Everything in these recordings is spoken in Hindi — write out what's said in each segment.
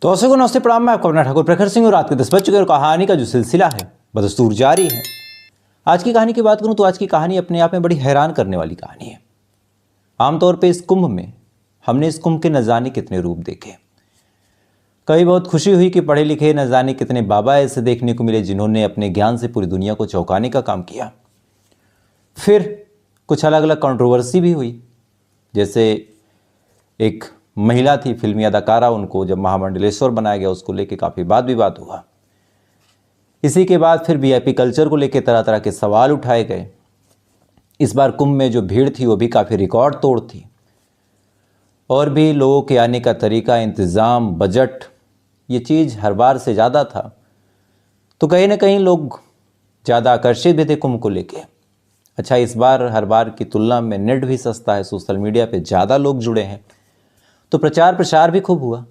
तो अशोक नमस्ते प्रणाम। मैं आपका अपना ठाकुर प्रखर सिंह और रात के 10 बज चुके और कहानी का जो सिलसिला है बदस्तूर जारी है। आज की कहानी की बात करूं तो आज की कहानी अपने आप में बड़ी हैरान करने वाली कहानी है। आमतौर पे इस कुंभ में हमने इस कुंभ के न जाने कितने रूप देखे। कभी बहुत खुशी हुई कि पढ़े लिखे न जाने कितने बाबा ऐसे देखने को मिले जिन्होंने अपने ज्ञान से पूरी दुनिया को चौंकाने का काम किया। फिर कुछ अलग अलग कंट्रोवर्सी भी हुई। जैसे एक महिला थी फिल्मी अदाकारा, उनको जब महामंडलेश्वर बनाया गया उसको लेके काफ़ी वाद विवाद हुआ। इसी के बाद फिर वीआईपी कल्चर को लेकर तरह तरह के सवाल उठाए गए। इस बार कुंभ में जो भीड़ थी वो भी काफ़ी रिकॉर्ड तोड़ थी। और भी लोगों के आने का तरीका, इंतज़ाम, बजट, ये चीज़ हर बार से ज़्यादा था। तो कहीं ना कहीं लोग ज़्यादा आकर्षित भी थे कुंभ को लेके। अच्छा, इस बार हर बार की तुलना में नेट भी सस्ता है, सोशल मीडिया पे ज़्यादा लोग जुड़े हैं, तो प्रचार प्रसार भी खूब हुआ।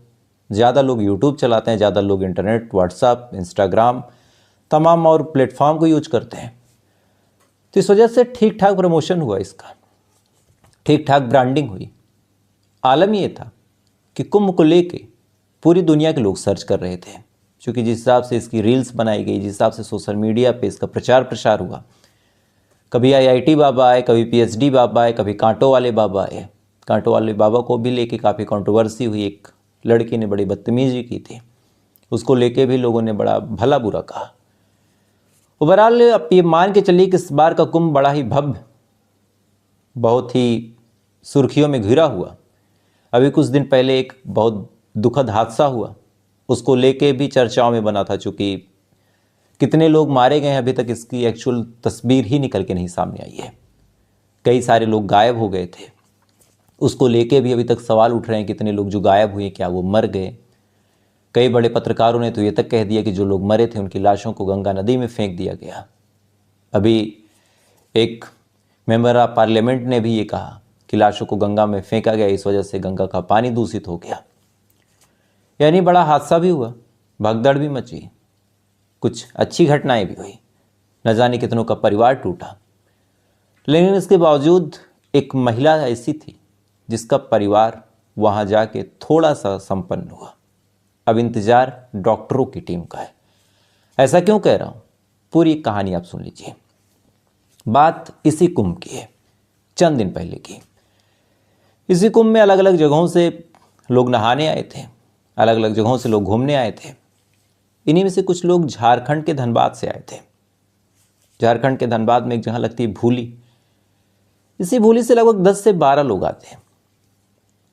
ज़्यादा लोग यूट्यूब चलाते हैं, ज़्यादा लोग इंटरनेट, व्हाट्सएप, इंस्टाग्राम, तमाम और प्लेटफॉर्म को यूज करते हैं। तो इस वजह से ठीक ठाक प्रमोशन हुआ, इसका ठीक ठाक ब्रांडिंग हुई। आलम ये था कि कुंभ को लेके पूरी दुनिया के लोग सर्च कर रहे थे, क्योंकि जिस हिसाब से इसकी रील्स बनाई गई, जिस हिसाब से सोशल मीडिया पे इसका प्रचार प्रसार हुआ, कभी आईआईटी बाबा आए, कभी पीएचडी बाबा आए, कभी कांटों वाले बाबा आए। कांटों वाले बाबा को भी लेके काफ़ी कंट्रोवर्सी हुई। एक लड़की ने बड़ी बदतमीजी की थी, उसको लेके भी लोगों ने बड़ा भला बुरा कहा। ओवरऑल अब ये मान के चलिए कि इस बार का कुंभ बड़ा ही भव्य, बहुत ही सुर्खियों में घिरा हुआ। अभी कुछ दिन पहले एक बहुत दुखद हादसा हुआ, उसको लेके भी चर्चाओं में बना था। चूँकि कितने लोग मारे गए हैं अभी तक इसकी एक्चुअल तस्वीर ही निकल के नहीं सामने आई है। कई सारे लोग गायब हो गए थे, उसको लेके भी अभी तक सवाल उठ रहे हैं कितने लोग जो गायब हुए क्या वो मर गए। कई बड़े पत्रकारों ने तो ये तक कह दिया कि जो लोग मरे थे उनकी लाशों को गंगा नदी में फेंक दिया गया। अभी एक मेंबर ऑफ पार्लियामेंट ने भी ये कहा कि लाशों को गंगा में फेंका गया, इस वजह से गंगा का पानी दूषित हो गया। यानी बड़ा हादसा भी हुआ, भगदड़ भी मची, कुछ अच्छी घटनाएं भी हुई, न जाने कितनों का परिवार टूटा। लेकिन इसके बावजूद एक महिला ऐसी थी जिसका परिवार वहाँ जाके थोड़ा सा संपन्न हुआ। अब इंतजार डॉक्टरों की टीम का है। ऐसा क्यों कह रहा हूँ, पूरी कहानी आप सुन लीजिए। बात इसी कुंभ की है, चंद दिन पहले की। इसी कुंभ में अलग अलग जगहों से लोग नहाने आए थे, अलग अलग जगहों से लोग घूमने आए थे। इन्हीं में से कुछ लोग झारखंड के धनबाद से आए थे। झारखंड के धनबाद में एक जगह लगती है भूली। इसी भूली से लगभग 10 से 12 लोग आते हैं।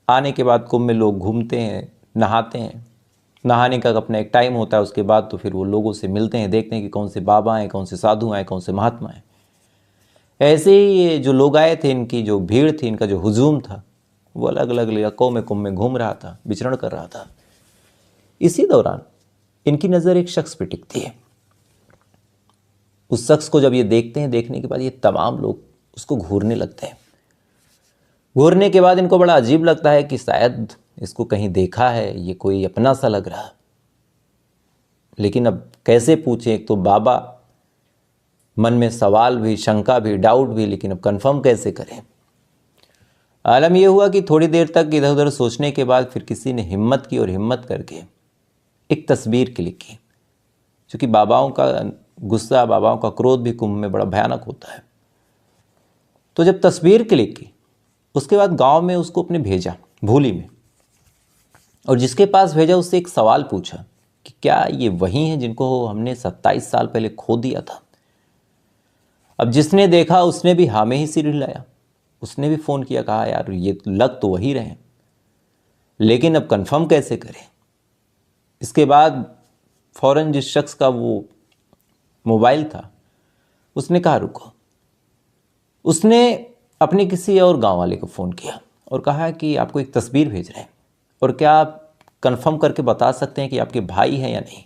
आने के बाद कुंभ में लोग घूमते हैं, नहाते हैं। नहाने का अपना एक टाइम होता है, उसके बाद तो फिर वो लोगों से मिलते हैं, देखते हैं कि कौन से बाबा हैं, कौन से साधु हैं, कौन से महात्मा हैं। ऐसे ही ये जो लोग आए थे, इनकी जो भीड़ थी, इनका जो हुजूम था, वो अलग अलग इलाकों में कुंभ में घूम रहा था, विचरण कर रहा था। इसी दौरान इनकी नज़र एक शख्स पे टिकती है। उस शख्स को जब ये देखते हैं, देखने के बाद ये तमाम लोग उसको घूरने लगते हैं। घूरने के बाद इनको बड़ा अजीब लगता है कि शायद इसको कहीं देखा है, ये कोई अपना सा लग रहा। लेकिन अब कैसे पूछें, एक तो बाबा, मन में सवाल भी, शंका भी, डाउट भी, लेकिन अब कंफर्म कैसे करें। आलम यह हुआ कि थोड़ी देर तक इधर उधर सोचने के बाद फिर किसी ने हिम्मत की और हिम्मत करके एक तस्वीर क्लिक की। क्योंकि बाबाओं का गुस्सा, बाबाओं का क्रोध भी कुंभ में बड़ा भयानक होता है। तो जब तस्वीर क्लिक की, उसके बाद गांव में उसको अपने भेजा भूली में, और जिसके पास भेजा उससे एक सवाल पूछा कि क्या ये वही हैं जिनको हमने 27 साल पहले खो दिया था। अब जिसने देखा उसने भी हाँ में ही सिर हिलाया। उसने भी फ़ोन किया, कहा यार ये लग तो वही रहे, लेकिन अब कंफर्म कैसे करें। इसके बाद फौरन जिस शख्स का वो मोबाइल था, उसने कहा रुको। उसने अपने किसी और गांव वाले को फ़ोन किया और कहा कि आपको एक तस्वीर भेज रहे हैं, और क्या आप कंफर्म करके बता सकते हैं कि आपके भाई हैं या नहीं।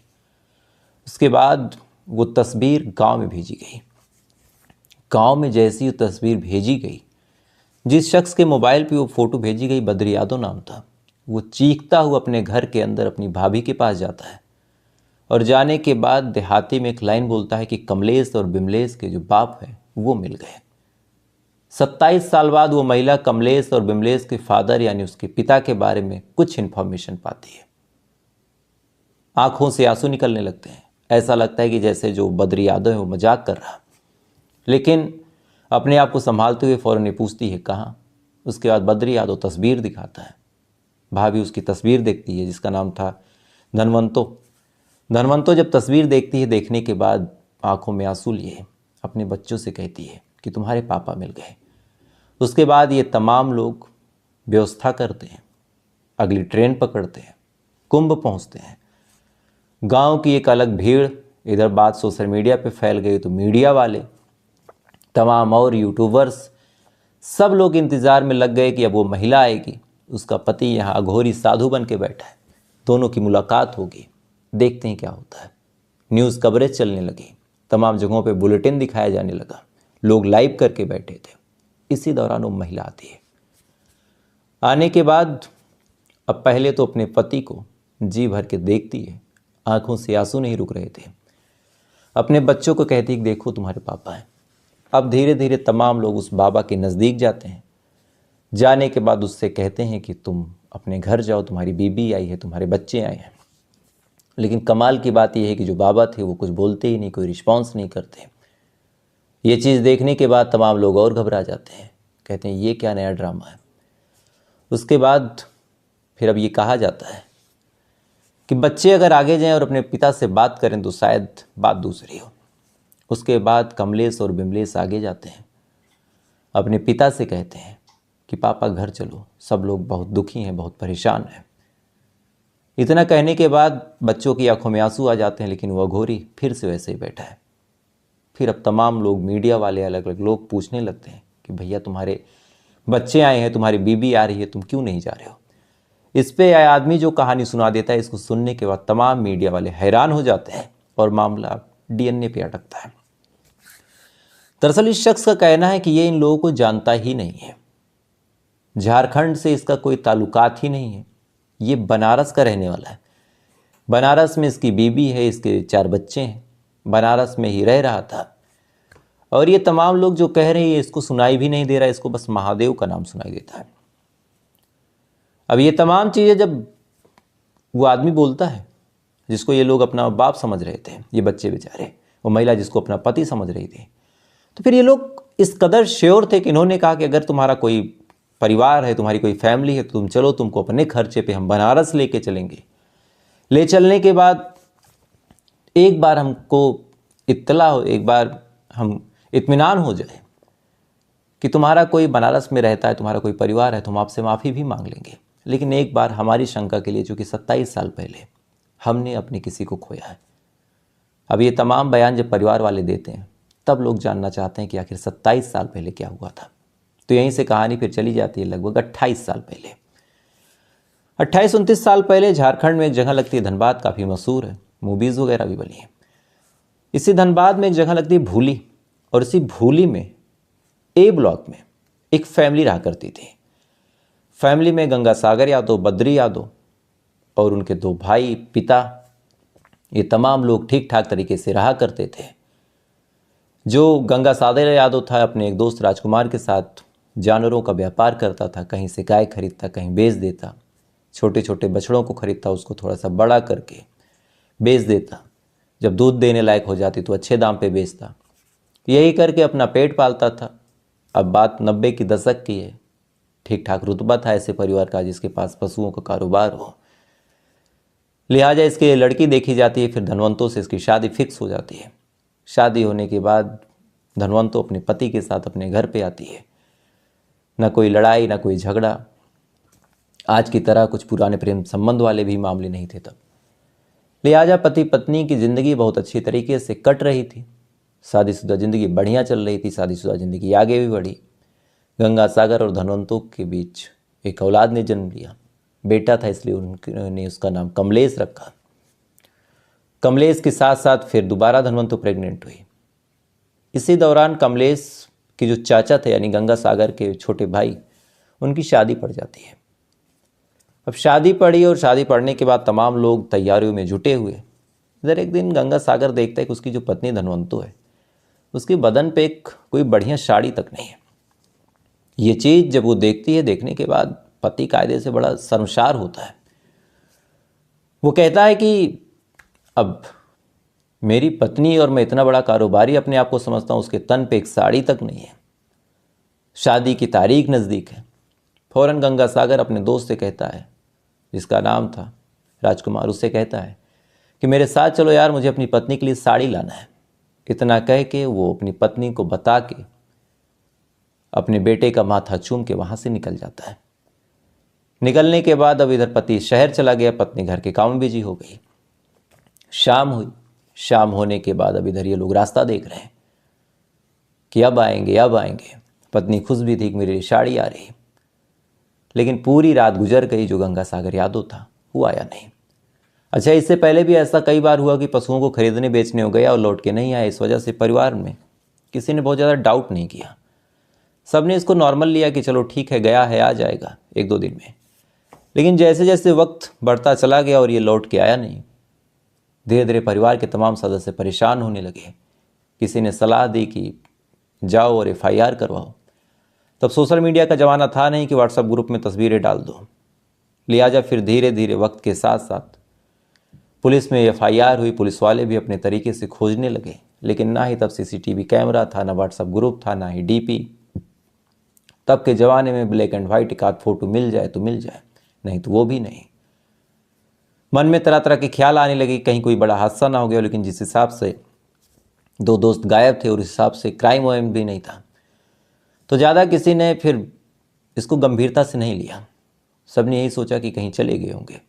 उसके बाद वो तस्वीर गांव में भेजी गई। गांव में जैसी वो तस्वीर भेजी गई, जिस शख्स के मोबाइल पे वो फ़ोटो भेजी गई, बद्री यादव नाम था, वो चीखता हुआ अपने घर के अंदर अपनी भाभी के पास जाता है, और जाने के बाद देहाती में एक लाइन बोलता है कि कमलेश और बिमलेश के जो बाप हैं वो मिल गए। 27 साल बाद वो महिला कमलेश और बिमलेश के फादर यानी उसके पिता के बारे में कुछ इन्फॉर्मेशन पाती है। आंखों से आंसू निकलने लगते हैं। ऐसा लगता है कि जैसे जो बद्री यादव है वो मजाक कर रहा, लेकिन अपने आप को संभालते हुए फ़ौरन ये पूछती है कहाँ। उसके बाद बद्री यादव तस्वीर दिखाता है। भाभी उसकी तस्वीर देखती है जिसका नाम था धनवंतो। धनवंतो जब तस्वीर देखती है, देखने के बाद आंखों में आंसू लिए अपने बच्चों से कहती है कि तुम्हारे पापा मिल गए। उसके बाद ये तमाम लोग व्यवस्था करते हैं, अगली ट्रेन पकड़ते हैं, कुंभ पहुंचते हैं। गांव की एक अलग भीड़, इधर बात सोशल मीडिया पे फैल गई तो मीडिया वाले, तमाम और यूट्यूबर्स, सब लोग इंतज़ार में लग गए कि अब वो महिला आएगी, उसका पति यहाँ अघोरी साधु बन के बैठा है, दोनों की मुलाकात होगी, देखते हैं क्या होता है। न्यूज़ कवरेज चलने लगी, तमाम जगहों पे बुलेटिन दिखाया जाने लगा, लोग लाइव करके बैठे थे। इसी दौरान वो महिला आती है। आने के बाद अब पहले तो अपने पति को जी भर के देखती है, आंखों से आंसू नहीं रुक रहे थे। अपने बच्चों को कहती है कि देखो तुम्हारे पापा हैं। अब धीरे धीरे तमाम लोग उस बाबा के नज़दीक जाते हैं। जाने के बाद उससे कहते हैं कि तुम अपने घर जाओ, तुम्हारी बीबी आई है, तुम्हारे बच्चे आए हैं। लेकिन कमाल की बात यह है कि जो बाबा थे वो कुछ बोलते ही नहीं, कोई रिस्पॉन्स नहीं करते। ये चीज़ देखने के बाद तमाम लोग और घबरा जाते हैं, कहते हैं ये क्या नया ड्रामा है। उसके बाद फिर अब ये कहा जाता है कि बच्चे अगर आगे जाएं और अपने पिता से बात करें तो शायद बात दूसरी हो। उसके बाद कमलेश और बिमलेश आगे जाते हैं, अपने पिता से कहते हैं कि पापा घर चलो, सब लोग बहुत दुखी हैं, बहुत परेशान हैं। इतना कहने के बाद बच्चों की आंखों में आंसू आ जाते हैं, लेकिन वो अघोरी फिर से वैसे ही बैठा है। फिर अब तमाम लोग, मीडिया वाले, अलग अलग लोग पूछने लगते हैं कि भैया तुम्हारे बच्चे आए हैं, तुम्हारी बीबी आ रही है, तुम क्यों नहीं जा रहे हो। इस पे यह आदमी जो कहानी सुना देता है, इसको सुनने के बाद तमाम मीडिया वाले हैरान हो जाते हैं और मामला डीएनए पे अटकता है। दरअसल इस शख्स का कहना है कि ये इन लोगों को जानता ही नहीं है, झारखंड से इसका कोई ताल्लुकात ही नहीं है, ये बनारस का रहने वाला है। बनारस में इसकी बीबी है, इसके 4 बच्चे हैं, बनारस में ही रह रहा था। और ये तमाम लोग जो कह रहे हैं इसको सुनाई भी नहीं दे रहा है, इसको बस महादेव का नाम सुनाई देता है। अब ये तमाम चीज़ें जब वो आदमी बोलता है जिसको ये लोग अपना बाप समझ रहे थे, ये बच्चे बेचारे, वो महिला जिसको अपना पति समझ रही थी, तो फिर ये लोग इस कदर श्योर थे कि इन्होंने कहा कि अगर तुम्हारा कोई परिवार है, तुम्हारी कोई फैमिली है, तो तुम चलो, तुमको अपने खर्चे पे हम बनारस लेके चलेंगे। ले चलने के बाद एक बार हमको इत्तला हो, एक बार हम इत्मीनान हो जाए कि तुम्हारा कोई बनारस में रहता है, तुम्हारा कोई परिवार है, तो हम आपसे माफ़ी भी मांग लेंगे। लेकिन एक बार हमारी शंका के लिए, चूँकि 27 साल पहले हमने अपने किसी को खोया है। अब ये तमाम बयान जब परिवार वाले देते हैं तब लोग जानना चाहते हैं कि आखिर 27 साल पहले क्या हुआ था। तो यहीं से कहानी फिर चली जाती है लगभग 28 साल पहले। 28-29 साल पहले झारखंड में एक जगह लगती है धनबाद, काफ़ी मशहूर है, मूवीज़ वगैरह भी बनी है। इसी धनबाद में एक जगह लगती है भूली, और इसी भूली में ए ब्लॉक में एक फैमिली रहा करती थी। फैमिली में गंगा सागर यादव, बद्री यादव और उनके 2 भाई, पिता, ये तमाम लोग ठीक ठाक तरीके से रहा करते थे। जो गंगा सागर यादव था, अपने एक दोस्त राजकुमार के साथ जानवरों का व्यापार करता था, कहीं से गाय खरीदता, कहीं बेच देता, छोटे छोटे बछड़ों को खरीदता, उसको थोड़ा सा बड़ा करके बेच देता, जब दूध देने लायक हो जाती तो अच्छे दाम पे बेचता। यही करके अपना पेट पालता था। अब बात 90 की दशक की है, ठीक ठाक रुतबा था ऐसे परिवार का जिसके पास पशुओं का कारोबार हो, लिहाजा इसके लड़की देखी जाती है। फिर धनवंतों से इसकी शादी फिक्स हो जाती है। शादी होने के बाद धनवंतो अपने पति के साथ अपने घर पे आती है। न कोई लड़ाई, न कोई झगड़ा, आज की तरह कुछ पुराने प्रेम संबंध वाले भी मामले नहीं थे तब। लिहाजा पति पत्नी की ज़िंदगी बहुत अच्छी तरीके से कट रही थी। शादीशुदा ज़िंदगी बढ़िया चल रही थी, शादीशुदा ज़िंदगी आगे भी बढ़ी। गंगा सागर और धनवंतों के बीच एक औलाद ने जन्म लिया, बेटा था, इसलिए उन्होंने उसका नाम कमलेश रखा। कमलेश के साथ साथ फिर दोबारा धनवंतो प्रेग्नेंट हुई। इसी दौरान कमलेश के जो चाचा थे, यानी गंगा सागर के छोटे भाई, उनकी शादी पड़ जाती है। अब शादी पड़ी और शादी पड़ने के बाद तमाम लोग तैयारियों में जुटे हुए। इधर एक दिन गंगा सागर देखता है कि उसकी जो पत्नी धनवंतो है, उसके बदन पे एक कोई बढ़िया साड़ी तक नहीं है। ये चीज़ जब वो देखती है, देखने के बाद पति कायदे से बड़ा शर्मसार होता है। वो कहता है कि अब मेरी पत्नी और मैं इतना बड़ा कारोबारी अपने आप को समझता हूँ, उसके तन पे एक साड़ी तक नहीं है, शादी की तारीख नज़दीक है। फौरन गंगा सागर अपने दोस्त से कहता है, जिसका नाम था राजकुमार, उससे कहता है कि मेरे साथ चलो यार, मुझे अपनी पत्नी के लिए साड़ी लाना है। इतना कह के वो अपनी पत्नी को बता के अपने बेटे का माथा चूम के वहाँ से निकल जाता है। निकलने के बाद अब इधर पति शहर चला गया, पत्नी घर के काम में बिजी हो गई। शाम हुई, शाम होने के बाद अब इधर ये लोग रास्ता देख रहे हैं कि अब आएंगे अब आएंगे। पत्नी खुश भी थी कि मेरी साड़ी आ रही, लेकिन पूरी रात गुजर गई, जो गंगा सागर यादव था वो आया नहीं। अच्छा, इससे पहले भी ऐसा कई बार हुआ कि पशुओं को खरीदने बेचने हो गया और लौट के नहीं आया। इस वजह से परिवार में किसी ने बहुत ज़्यादा डाउट नहीं किया, सबने इसको नॉर्मल लिया कि चलो ठीक है, गया है, आ जाएगा 1-2 दिन में। लेकिन जैसे जैसे वक्त बढ़ता चला गया और ये लौट के आया नहीं, धीरे धीरे परिवार के तमाम सदस्य परेशान होने लगे। किसी ने सलाह दी कि जाओ और FIR करवाओ। तब सोशल मीडिया का ज़माना था नहीं कि व्हाट्सएप ग्रुप में तस्वीरें डाल दो, लिहाजा फिर धीरे धीरे वक्त के साथ साथ पुलिस में FIR हुई। पुलिस वाले भी अपने तरीके से खोजने लगे, लेकिन ना ही तब CCTV कैमरा था, ना व्हाट्सएप ग्रुप था, ना ही DP। तब के ज़माने में ब्लैक एंड वाइट एक आध फोटो मिल जाए तो मिल जाए, नहीं तो वो भी नहीं। मन में तरह तरह के ख्याल आने लगे, कहीं कोई बड़ा हादसा ना हो गया। लेकिन जिस हिसाब से 2 दोस्त गायब थे और उस हिसाब से क्राइम वाइम भी नहीं था, तो ज़्यादा किसी ने फिर इसको गंभीरता से नहीं लिया। सबने यही सोचा कि कहीं चले गए होंगे।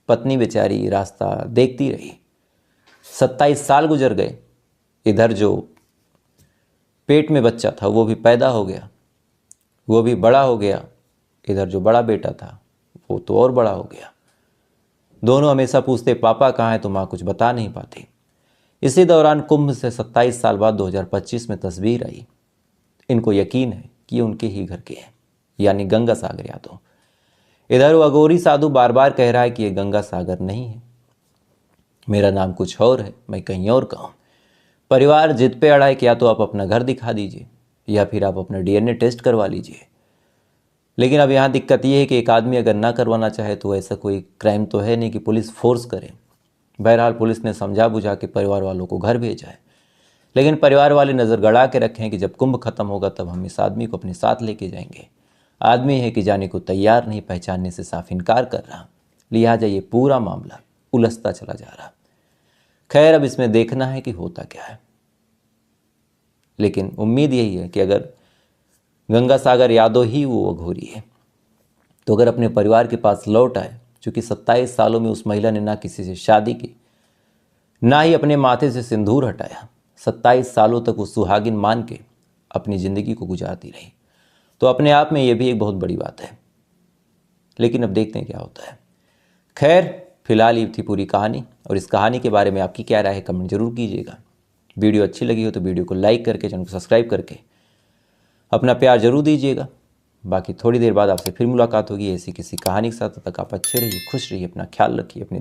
पत्नी बेचारी रास्ता देखती रही। 27 साल गुजर गए। इधर जो पेट में बच्चा था वो भी पैदा हो गया, वो भी बड़ा हो गया। इधर जो बड़ा बेटा था वो तो और बड़ा हो गया। दोनों हमेशा पूछते पापा कहाँ हैं, तो माँ कुछ बता नहीं पाती। इसी दौरान कुंभ से 27 साल बाद 2025 में तस्वीर आई। इनको यकीन है कि ये उनके ही घर के हैं, यानी गंगा सागर यादव। इधर वो अघोरी साधु बार बार कह रहा है कि ये गंगा सागर नहीं है, मेरा नाम कुछ और है, मैं कहीं और का हूँ। परिवार जिद पे अड़ा है कि या तो आप अपना घर दिखा दीजिए या फिर आप अपना DNA टेस्ट करवा लीजिए। लेकिन अब यहाँ दिक्कत ये है कि एक आदमी अगर ना करवाना चाहे तो ऐसा कोई क्राइम तो है नहीं कि पुलिस फोर्स करे। बहरहाल पुलिस ने समझा बुझा के परिवार वालों को घर भेजा है, लेकिन परिवार वाले नज़र गड़ा के रखे हैं कि जब कुंभ खत्म होगा तब हम इस आदमी को अपने साथ लेके जाएंगे। आदमी है कि जाने को तैयार नहीं, पहचानने से साफ इनकार कर रहा, लिहाजा ये पूरा मामला उलझता चला जा रहा। खैर, अब इसमें देखना है कि होता क्या है। लेकिन उम्मीद यही है कि अगर गंगा सागर यादव ही वो अघोरी है, तो अगर अपने परिवार के पास लौट आए, चूँकि 27 सालों में उस महिला ने ना किसी से शादी की, ना ही अपने माथे से सिंदूर हटाया, 27 सालों तक वो सुहागिन मान के अपनी ज़िंदगी को गुजारती रही, तो अपने आप में ये भी एक बहुत बड़ी बात है। लेकिन अब देखते हैं क्या होता है। खैर, फिलहाल ये थी पूरी कहानी, और इस कहानी के बारे में आपकी क्या राय है कमेंट जरूर कीजिएगा। वीडियो अच्छी लगी हो तो वीडियो को लाइक करके, चैनल को सब्सक्राइब करके अपना प्यार जरूर दीजिएगा। बाकी थोड़ी देर बाद आपसे फिर मुलाकात होगी ऐसी किसी कहानी के साथ। तब तक आप अच्छे रहिए, खुश रहिए, अपना ख्याल रखिए, अपने